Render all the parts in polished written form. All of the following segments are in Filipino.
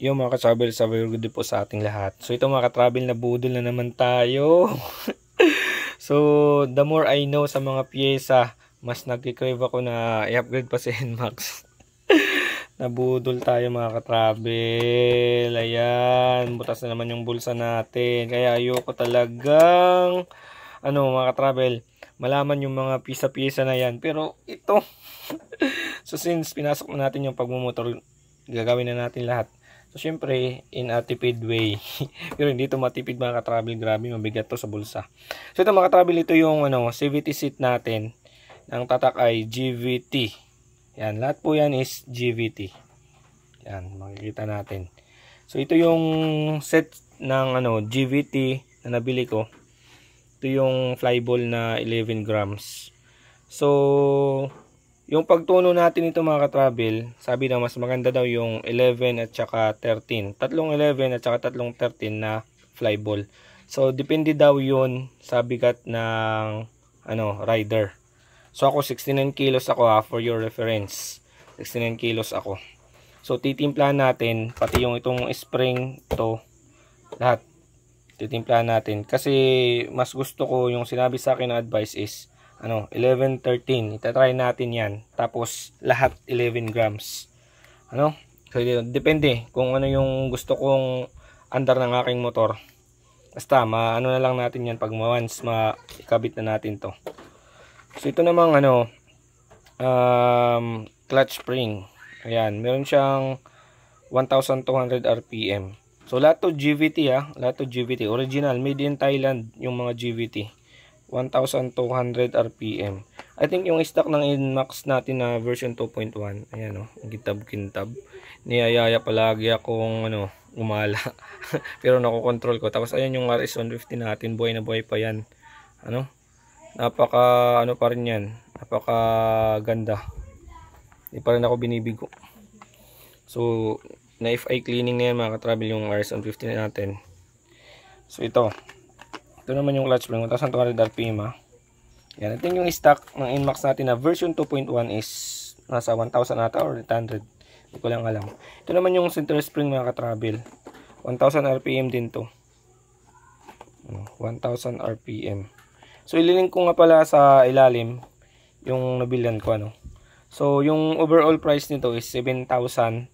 Yung mga ka-travel, sa very good po sa ating lahat. So ito mga ka-travel, na budol na naman tayo. So the more I know sa mga pyesa, mas nagki-crave ako na i-upgrade pa si NMAX. Nabudol tayo mga ka-travel. Ayan, butas na naman yung bulsa natin. Kaya ayoko talagang mga ka-travel, malaman yung mga pisa-pisa na yan. Pero ito, so since pinasok na natin yung pagmumotor, gagawin na natin lahat. So syempre, in a tipid way. Pero hindi ito matipid mga ka-travel. Grabe, mabigat to sa bulsa. So ito mga ka-travel, ito yung CVT seat natin. Ang tatak ay GVT. Yan, lahat po yan is GVT. Yan, makikita natin. So ito yung set ng GVT na nabili ko. Ito yung flyball na 11 grams. So yung pagtuno natin ito mga ka-travel, sabi na mas maganda daw yung 11 at saka 13. Tatlong 11 at saka tatlong 13 na flyball. So depende daw yun sa bigat ng rider. So ako 69 kilos ako for your reference. 69 kilos ako. So titimplahan natin pati yung itong spring to lahat. Titimplahan natin kasi mas gusto ko yung sinabi sa akin na advice is 11, 13. Itatry natin yan. Tapos lahat 11 grams. So depende kung ano yung gusto kong andar ng aking motor. Basta na lang natin yan pag once maikabit na natin to. So ito namang clutch spring. Ayan, meron siyang 1,200 RPM. So lahat to GVT lahat to GVT. Original, made in Thailand yung mga GVT. 1,200 RPM. I think yung stock ng NMAX natin na version 2.1. Ayan kintab-kintab. Niyayaya palagi akong umala. Pero nakokontrol ko. Tapos ayan yung RS150 natin, buhay na buhay pa yan. Napaka pa rin yan. Napaka ganda. Hindi pa rin ako binibigo. So na FI cleaning na yan mga ka-travel yung RS150 natin. So ito naman yung clutch spring, 1,200 RPM Yan, ito yung stock ng NMAX natin na version 2.1 is nasa 1,000 ata or 800. Hindi ko lang alam. Ito naman yung center spring mga ka-travel. 1,000 RPM din to. 1,000 RPM. So ililink ko nga pala sa ilalim yung nabilhan ko So yung overall price nito is 7,200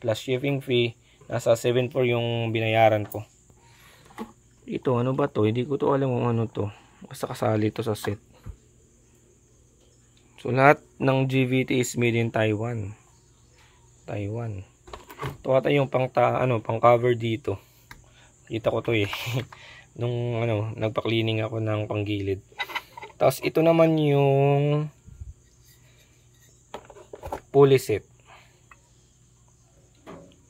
plus shipping fee. Nasa 7,400 yung binayaran ko. Ito, ano ba to? Hindi ko to alam kung ano to. Basta kasali to sa set. So, lahat ng GVT is made in Taiwan. Taiwan. Ito ata yung pang cover dito. Kita ko to Nung nagpa-cleaning ako ng panggilid. Tapos, ito naman yung pulley set.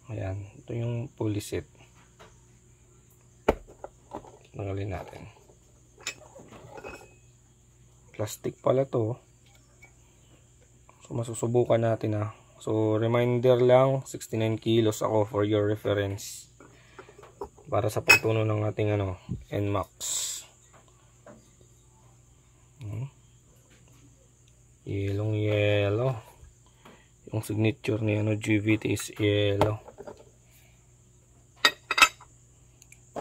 Ayan. Ito yung pulley set. Nangalin natin. Plastic pala to. So masusubukan natin So reminder lang, 69 kilos ako for your reference. Para sa pagtuno ng ating NMAX. Yellow. Yung signature ni GVT is yellow.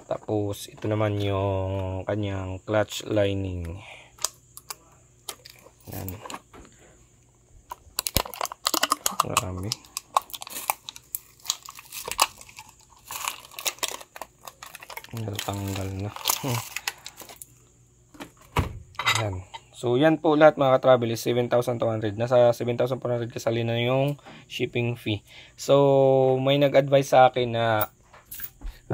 Tapos ito naman yung kanyang clutch lining. Yan. Marami. Tanggal na. Yan. So yan po lahat mga ka-travel is 7,200. Nasa 7,400 kasali na yung shipping fee. So may nag-advise sa akin na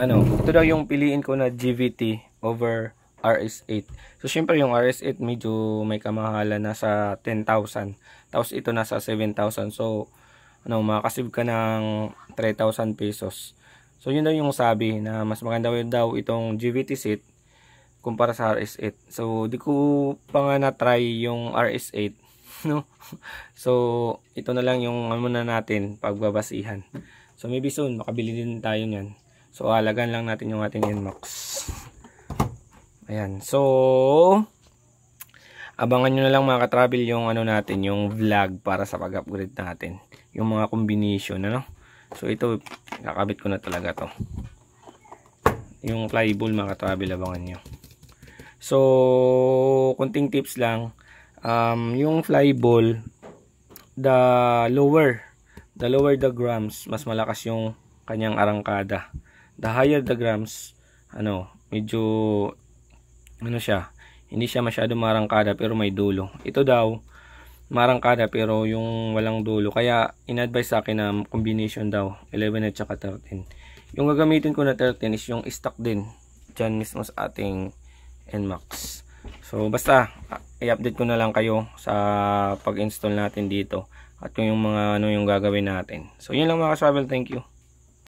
ito daw yung piliin ko na GVT over RS8. So syempre yung RS8 medyo may kamahalan, nasa 10,000. Tapos ito nasa 7,000. So makakasave ka ng 3,000 pesos. So yun daw yung sabi na mas maganda daw itong GVT set kumpara sa RS8. So di ko pa nga na-try yung RS8. So ito na lang yung muna natin pagbabasihan. So maybe soon makabili din tayo niyan. So alagaan lang natin yung ating NMAX. Ayan. So abangan nyo na lang mga ka-travel yung natin, yung vlog para sa pag-upgrade natin. Yung mga combination So ito, kakabit ko na talaga to. Yung flyball mga ka-travel, abangan nyo. So, kunting tips lang. Yung flyball, the lower the grams, mas malakas yung kanyang arangkada. The higher the grams, medyo, siya, hindi siya masyado marangkada pero may dulo. Ito daw, marangkada pero yung walang dulo. Kaya in-advise sa akin na combination daw 11 at saka 13. Yung gagamitin ko na 13 is yung stock din dyan mismo sa ating NMAX. So basta i-update ko na lang kayo sa pag-install natin dito at kung yung mga yung gagawin natin. So yun lang mga ka-travel, thank you.